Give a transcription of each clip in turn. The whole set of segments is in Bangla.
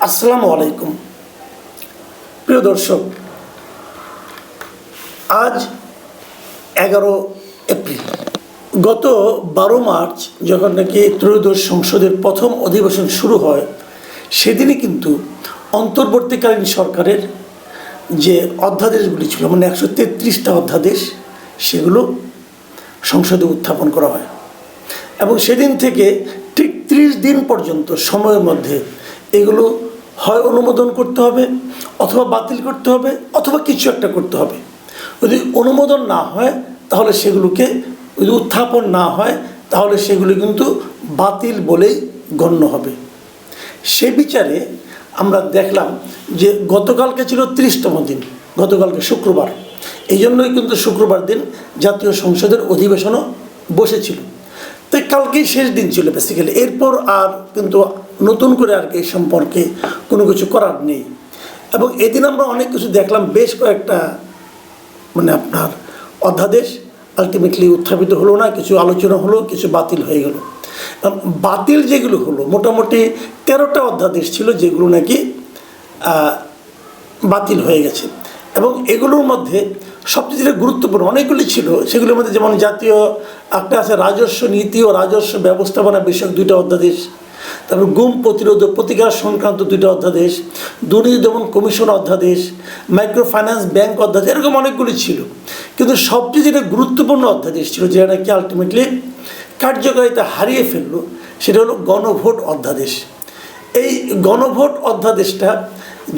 আসসালামু আলাইকুম প্রিয় দর্শক, আজ 11 এপ্রিল। গত 12 মার্চ যখন নাকি ত্রয়োদশ সংসদের প্রথম অধিবেশন শুরু হয়, সেদিনই কিন্তু অন্তর্বর্তীকালীন সরকারের যে অধ্যাদেশগুলি ছিল, মানে 133টা অধ্যাদেশ, সেগুলো সংসদে উত্থাপন করা হয়। এবং সেদিন থেকে ঠিক 30 দিন পর্যন্ত সময়ের মধ্যে এগুলো হয় অনুমোদন করতে হবে, অথবা বাতিল করতে হবে, অথবা কিছু একটা করতে হবে। যদি অনুমোদন না হয় তাহলে সেগুলোকে, যদি উত্থাপন না হয় তাহলে সেগুলি কিন্তু বাতিল বলেই গণ্য হবে। সে বিচারে আমরা দেখলাম যে গতকালকে ছিল 30তম দিন, গতকালকে শুক্রবার। এই জন্যই কিন্তু শুক্রবার দিন জাতীয় সংসদের অধিবেশনও বসেছিল। তো কালকেই শেষ দিন ছিল বেসিক্যালি। এরপর আর কিন্তু নতুন করে আর কি এই সম্পর্কে কোনো কিছু করার নেই। এবং এদিন আমরা অনেক কিছু দেখলাম, বেশ কয়েকটা আপনার অধ্যাদেশ আলটিমেটলি উত্থাপিত হলো না, কিছু আলোচনা হলো, কিছু বাতিল হয়ে গেল। বাতিল যেগুলো হলো, মোটামুটি 13টা অধ্যাদেশ ছিল যেগুলো নাকি বাতিল হয়ে গেছে। এবং এগুলোর মধ্যে সবচেয়ে যেটা গুরুত্বপূর্ণ অনেকগুলি ছিল, সেগুলোর মধ্যে যেমন জাতীয় একটা আছে রাজস্ব নীতি ও রাজস্ব ব্যবস্থাপনা বিষয়ক 2টা অধ্যাদেশ, তারপর গুম প্রতিরোধ ও প্রতিকার সংক্রান্ত 2টা অধ্যাদেশ, দুর্নীতি দমন কমিশন অধ্যাদেশ, মাইক্রো ফাইন্যান্স ব্যাংক অধ্যাদেশ, এরকম অনেকগুলি ছিল। কিন্তু সবচেয়ে যেটা গুরুত্বপূর্ণ অধ্যাদেশ ছিল, যেটা নাকি আলটিমেটলি কার্যকারিতা হারিয়ে ফেললো, সেটা হলো গণভোট অধ্যাদেশ। এই গণভোট অধ্যাদেশটা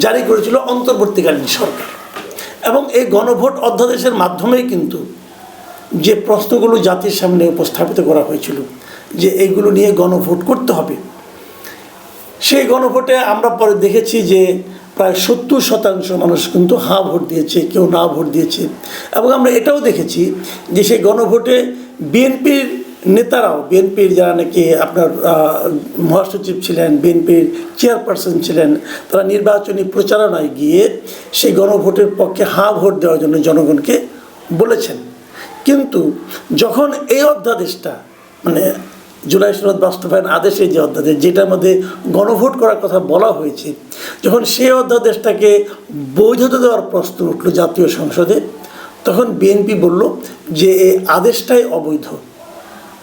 জারি করেছিল অন্তর্বর্তীকালীন সরকার। এবং এই গণভোট অধ্যাদেশের মাধ্যমেই কিন্তু যে প্রশ্নগুলো জাতির সামনে উপস্থাপিত করা হয়েছিল যে এইগুলো নিয়ে গণভোট করতে হবে, সেই গণভোটে আমরা পরে দেখেছি যে প্রায় 70% মানুষ কিন্তু হ্যাঁ ভোট দিয়েছে, কেউ না ভোট দিয়েছে। এবং আমরা এটাও দেখেছি যে সেই গণভোটে বিএনপির নেতারাও, বিএনপির যারা নাকি আপনার মহাসচিব ছিলেন, বিএনপির চেয়ারপারসন ছিলেন, তারা নির্বাচনী প্রচারণায় গিয়ে সেই গণভোটের পক্ষে হ্যাঁ ভোট দেওয়ার জন্য জনগণকে বলেছেন। কিন্তু যখন এই অধ্যাদেশটা জুলাই সনদ বাস্তবায়ন আদেশে যে অধ্যাদেশ, যেটার মধ্যে গণভোট করার কথা বলা হয়েছে, যখন সেই অধ্যাদেশটাকে বৈধতা দেওয়ার প্রশ্ন উঠল জাতীয় সংসদে, তখন বিএনপি বলল যে এই আদেশটাই অবৈধ,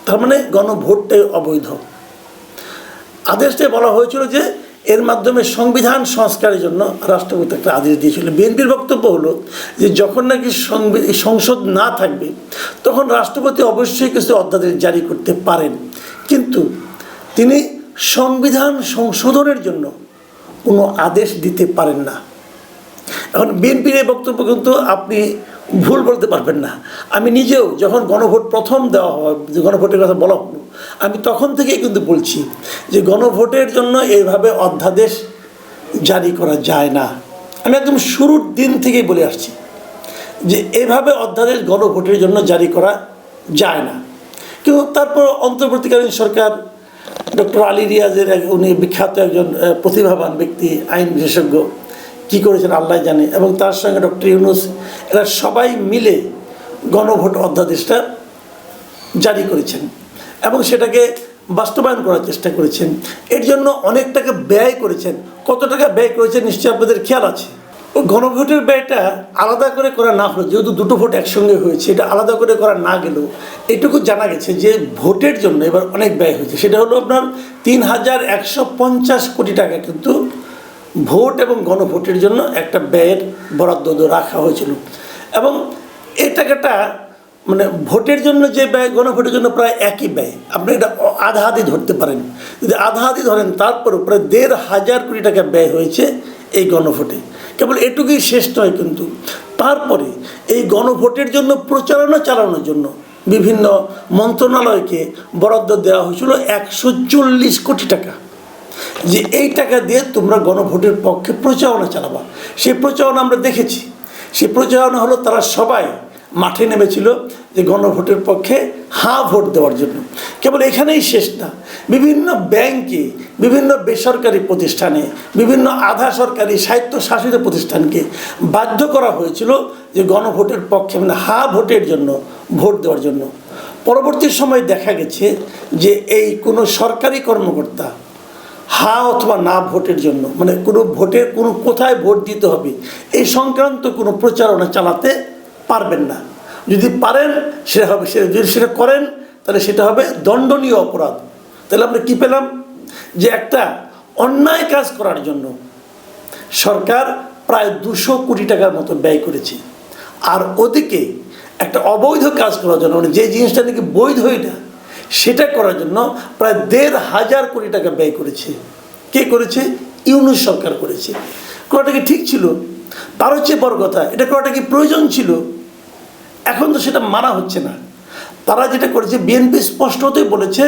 তার মানে গণভোটটাই অবৈধ। আদেশটাই বলা হয়েছিল যে এর মাধ্যমে সংবিধান সংস্কারের জন্য রাষ্ট্রপতি একটা আদেশ দিয়েছিল। বিএনপির বক্তব্য হলো যে যখন নাকি সংসদ না থাকবে তখন রাষ্ট্রপতি অবশ্যই কিছু অধ্যাদেশ জারি করতে পারেন, কিন্তু তিনি সংবিধান সংশোধনের জন্য কোনো আদেশ দিতে পারেন না। এখন বিএনপির এই বক্তব্য কিন্তু আপনি ভুল বলতে পারবেন না। আমি নিজেও যখন গণভোট প্রথম দেওয়া হয়, যে গণভোটের কথা বলা হলো, আমি তখন থেকেই কিন্তু বলছি যে গণভোটের জন্য এইভাবে অধ্যাদেশ জারি করা যায় না। আমি একদম শুরুর দিন থেকেই বলে আসছি যে এইভাবে অধ্যাদেশ গণভোটের জন্য জারি করা যায় না। কিন্তু তারপর অন্তর্বর্তীকালীন সরকার, ডক্টর আলী রিয়াজের উনি বিখ্যাত একজন প্রতিভাবান ব্যক্তি, আইন বিশেষজ্ঞ, কী করেছেন আল্লাহ জানে, এবং তার সঙ্গে ডক্টর ইউনূস, এরা সবাই মিলে গণভোট অধ্যাদেশটা জারি করেছেন এবং সেটাকে বাস্তবায়ন করার চেষ্টা করেছেন। এর জন্য অনেক টাকা ব্যয় করেছেন। কত টাকা ব্যয় করেছেন নিশ্চয়ই আপনাদের খেয়াল আছে। ওই গণভোটের ব্যয়টা আলাদা করে করা না হলো, যেহেতু 2টো ভোট একসঙ্গে হয়েছে, এটা আলাদা করে করা না গেলেও এটুকু জানা গেছে যে ভোটের জন্য এবার অনেক ব্যয় হয়েছে। সেটা হলো আপনার 3150 কোটি টাকা কিন্তু ভোট এবং গণভোটের জন্য একটা ব্যয়ের বরাদ্দ রাখা হয়েছিল। এবং এই টাকাটা ভোটের জন্য যে ব্যয়, গণভোটের জন্য প্রায় একই ব্যয়। আপনি এটা আধা আধি ধরতে পারেন। যদি আধা আধি ধরেন, তারপরে প্রায় 1500 কোটি টাকা ব্যয় হয়েছে এই গণভোটে। কেবল এটুকুই শেষ নয়, কিন্তু তারপরে এই গণভোটের জন্য প্রচারণা চালানোর জন্য বিভিন্ন মন্ত্রণালয়কে বরাদ্দ দেওয়া হয়েছিল 140 কোটি টাকা, যে এই টাকা দিয়ে তোমরা গণভোটের পক্ষে প্রচারণা চালাবা। সেই প্রচারণা আমরা দেখেছি। সেই প্রচারণা হলো তারা সবাই মাঠে নেমেছিল যে গণভোটের পক্ষে হ্যাঁ ভোট দেওয়ার জন্য। কেবল এখানেই শেষ না, বিভিন্ন ব্যাংকে, বিভিন্ন বেসরকারি প্রতিষ্ঠানে, বিভিন্ন আধা সরকারি স্বায়ত্তশাসিত প্রতিষ্ঠানকে বাধ্য করা হয়েছিল যে গণভোটের পক্ষে হ্যাঁ ভোটের জন্য ভোট দেওয়ার জন্য। পরবর্তী সময়ে দেখা গেছে যে এই কোনো সরকারি কর্মকর্তা হা অথবা না ভোটের জন্য, মানে কোনো ভোটের কোনো কোথায় ভোট দিতে হবে এই সংক্রান্ত কোনো প্রচারণা চালাতে পারবেন না। যদি পারেন সেটা হবে, যদি সেটা করেন তাহলে সেটা হবে দণ্ডনীয় অপরাধ। তাহলে আমরা কী পেলাম, যে একটা অন্যায় কাজ করার জন্য সরকার প্রায় 200 কোটি টাকার মতো ব্যয় করেছে, আর ওদিকে একটা অবৈধ কাজ করার জন্য, মানে যে জিনিসটা নাকি বৈধই না সেটা করার জন্য প্রায় 1,500 কোটি টাকা ব্যয় করেছে। কে করেছে? ইউনূস সরকার করেছে। করাটা কি ঠিক ছিল? তার হচ্ছে বড় কথা, এটা করাটা কি প্রয়োজন ছিল? এখন তো সেটা মানা হচ্ছে না। তারা যেটা করেছে, বিএনপি স্পষ্টতই বলেছে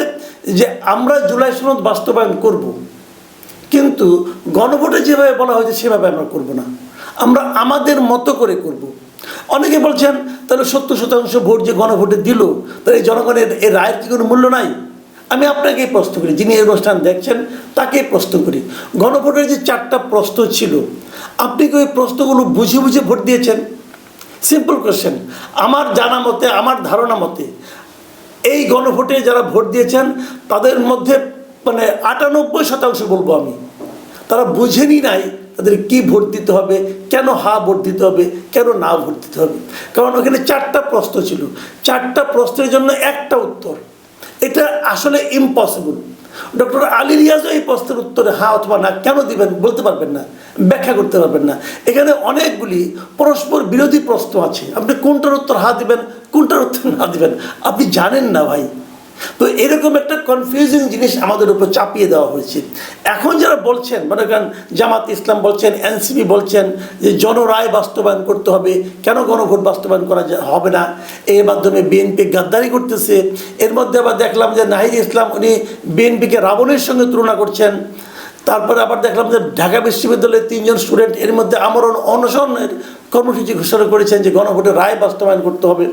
যে আমরা জুলাই সনদ বাস্তবায়ন করব, কিন্তু গণভোটে যেভাবে বলা হয়েছে সেভাবে আমরা করব না, আমরা আমাদের মতো করে করব। অনেকে বলছেন তাহলে 70% ভোট যে গণভোটে দিল, তাহলে এই জনগণের এই রায়ের কি কোনো মূল্য নাই? আমি আপনাকেই প্রশ্ন করি, যিনি এই অনুষ্ঠান দেখছেন তাকেই প্রশ্ন করি, গণভোটের যে 4টা প্রশ্ন ছিল, আপনি কি ওই প্রশ্নগুলো বুঝে বুঝে ভোট দিয়েছেন? Simple question. আমার জানা মতে, আমার ধারণা মতে এই গণভোটে যারা ভোট দিয়েছেন তাদের মধ্যে মানে 98% বলবো আমি, তারা বুঝেনি নাই তাদের কি ভোট দিতে হবে, কেন হা ভোট দিতে হবে, কেন না ভোট দিতে হবে। কারণ ওখানে 4টা প্রশ্ন ছিল, 4টা প্রশ্নের জন্য একটা উত্তর। এটা আসলে ইম্পসিবল। ডক্টর আলী রিয়াজও এই প্রশ্নের উত্তরে হা অথবা না কেন দিবেন বলতে পারবেন না, ব্যাখ্যা করতে পারবেন না। এখানে অনেকগুলি পরস্পর বিরোধী প্রশ্ন আছে, আপনি কোনটার উত্তর হা দিবেন, কোনটার উত্তর না দিবেন আপনি জানেন না ভাই। তো এরকম একটা কনফিউজিং জিনিস আমাদের উপর চাপিয়ে দেওয়া হয়েছে। এখন যারা বলছেন, মনে করেন জামাত ইসলাম বলছেন, এনসিপি বলছেন যে জনরায় বাস্তবায়ন করতে হবে, কেন গণভোট বাস্তবায়ন করা হবে না, এর মাধ্যমে বিএনপি গাদ্দারি করতেছে। এর মধ্যে আবার দেখলাম যে নাহিদ ইসলাম উনি বিএনপিকে রাবণের সঙ্গে তুলনা করছেন। তারপরে আবার দেখলাম যে ঢাকা বিশ্ববিদ্যালয়ের 3 জন স্টুডেন্ট এর মধ্যে আমরণ অনশনের কর্মসূচি ঘোষণা করেছেন যে গণভোটের রায় বাস্তবায়ন করতে হবে।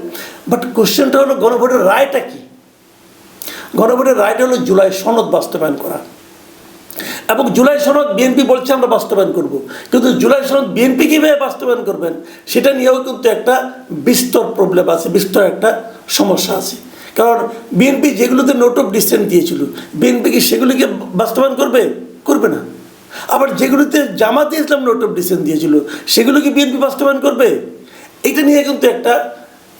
বাট কোশ্চেনটা হলো গণভোটের রায়টা কি? গণভোটের রায়টা হলো জুলাই সনদ বাস্তবায়ন করা, এবং জুলাই সনদ বিএনপি বলছে আমরা বাস্তবায়ন করব, কিন্তু জুলাই সনদ বিএনপি কীভাবে বাস্তবায়ন করবেন সেটা নিয়েও কিন্তু একটা বিস্তর প্রবলেম আছে, বিস্তর একটা সমস্যা আছে। কারণ বিএনপি যেগুলোতে নোট অফ ডিসেন্ট দিয়েছিল, বিএনপি কি সেগুলিকে বাস্তবায়ন করবে? করবে না। আবার যেগুলোতে জামাতে ইসলাম নোট অফ ডিসেন্ট দিয়েছিল সেগুলো কি বিএনপি বাস্তবায়ন করবে? এটা নিয়ে কিন্তু একটা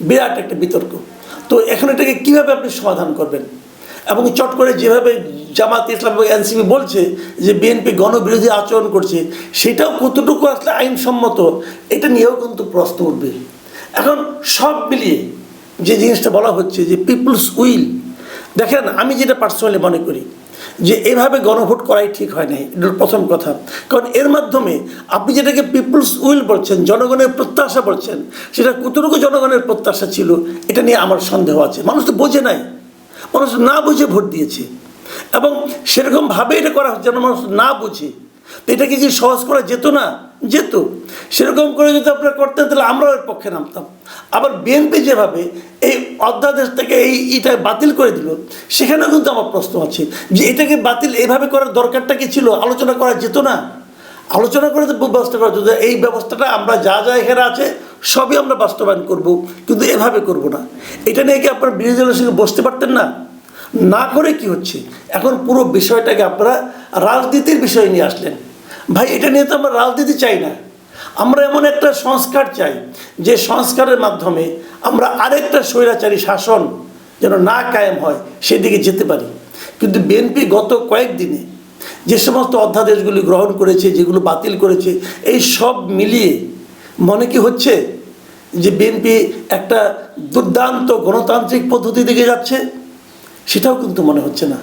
বিরাট একটা বিতর্ক। তো এখন এটাকে কীভাবে আপনি সমাধান করবেন? এবং চট করে যেভাবে জামাত ইসলাম এবং এনসিপি বলছে যে বিএনপি গণবিরোধী আচরণ করছে, সেটাও কতটুকু আসলে আইনসম্মত এটা নিয়েও কিন্তু প্রশ্ন উঠবে। এখন সব মিলিয়ে যে জিনিসটা বলা হচ্ছে যে পিপলস উইল, দেখেন আমি যেটা পার্সোনালি মনে করি যে এভাবে গণভোট করাই ঠিক হয় নাই, এটা প্রথম কথা। কারণ এর মাধ্যমে আপনি যেটাকে পিপলস উইল বলছেন, জনগণের প্রত্যাশা বলছেন, সেটা কতটুকু জনগণের প্রত্যাশা ছিল এটা নিয়ে আমার সন্দেহ আছে। মানুষ তো বোঝে নাই, মানুষ না বুঝে ভোট দিয়েছে, এবং সেরকমভাবে এটা করা হচ্ছে যেন মানুষ না বুঝে। তো এটাকে যদি সহজ করা যেত না, যেত। সেরকম করে যদি আপনারা করতেন তাহলে আমরাও এর পক্ষে নামতাম। আবার বিএনপি যেভাবে এই অধ্যাদেশ থেকে এইটা বাতিল করে দিল, সেখানেও কিন্তু আমার প্রশ্ন আছে যে এটাকে বাতিল এভাবে করার দরকারটা কি ছিল? আলোচনা করা যেত না? আলোচনা করে তো ব্যবস্থা করা যেত, এই ব্যবস্থাটা আমরা যা যা এখানে আছে সবই আমরা বাস্তবায়ন করব, কিন্তু এভাবে করব না। এটা নিয়ে কি আপনারা বিরোধী দলের সঙ্গে বসতে পারতেন না? না করে কি হচ্ছে, এখন পুরো বিষয়টাকে আপনারা রাজনীতির বিষয় নিয়ে আসলেন। ভাই এটা নিয়ে তো আমরা রাজনীতি চাই না, আমরা এমন একটা সংস্কার চাই যে সংস্কারের মাধ্যমে আমরা আরেকটা স্বৈরাচারী শাসন যেন না কায়েম হয় সেদিকে যেতে পারি। কিন্তু বিএনপি গত কয়েকদিনে যে সমস্ত অধ্যাদেশগুলি গ্রহণ করেছে, যেগুলো বাতিল করেছে, এই সব মিলিয়ে মনে কি হচ্ছে যে বিএনপি একটা দুর্দান্ত গণতান্ত্রিক পদ্ধতি দিকে যাচ্ছে? সেটাও কিন্তু মনে হচ্ছে না।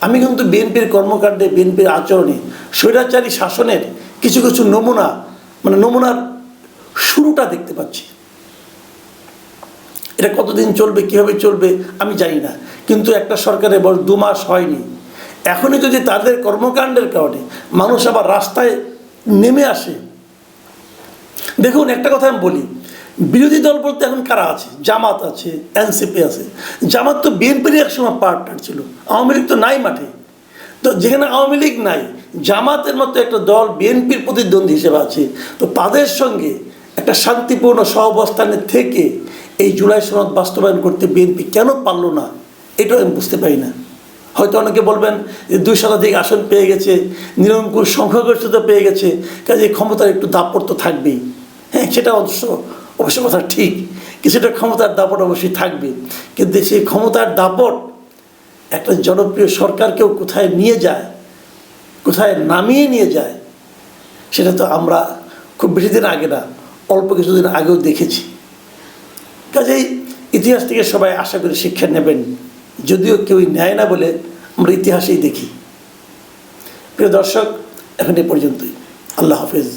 আমি কিন্তু বিএনপির কর্মকাণ্ডে, বিএনপির আচরণে স্বৈরাচারী শাসনের কিছু কিছু নমুনার শুরুটা দেখতে পাচ্ছি। এটা কতদিন চলবে, কীভাবে চলবে আমি জানি না, কিন্তু একটা সরকারের বয়স 2 মাস হয়নি, এখনই যদি তাদের কর্মকাণ্ডের কারণে মানুষ আবার রাস্তায় নেমে আসে। দেখুন একটা কথা আমি বলি, বিরোধী দল বলতে এখন কারা আছে? জামাত আছে, এনসিপি আছে। জামাত তো বিএনপির একসময় পার্টনার ছিল, আওয়ামী লীগ তো নাই মাঠে। তো যেখানে আওয়ামী লীগ নাই, জামাতের মতো একটা দল বিএনপির প্রতিদ্বন্দ্বী হিসেবে আছে, তো তাদের সঙ্গে একটা শান্তিপূর্ণ সহাবস্থানে থেকে এই জুলাই সনদ বাস্তবায়ন করতে বিএনপি কেন পারল না, এটাও আমি বুঝতে পারি না। হয়তো অনেকে বলবেন যে 2 শতাধিক আসন পেয়ে গেছে, নিরঙ্কুশ সংখ্যাগরিষ্ঠতা পেয়ে গেছে, কাজে ক্ষমতার একটু দাপট তো থাকবেই। হ্যাঁ, সেটা অবশ্য কথা ঠিক, কিছুটা ক্ষমতার দাপট অবশ্যই থাকবে, কিন্তু সেই ক্ষমতার দাপট একটা জনপ্রিয় সরকারকেও কোথায় নিয়ে যায়, কোথায় নামিয়ে নিয়ে যায়, সেটা তো আমরা খুব বেশি দিন আগে না, অল্প কিছুদিন আগেও দেখেছি। কাজেই ইতিহাস থেকে সবাই আশা করি শিক্ষা নেবেন, যদিও কেউই নেয় না বলে আমরা ইতিহাসেই দেখি। প্রিয় দর্শক, এখন এ পর্যন্তই। আল্লাহ হাফেজ।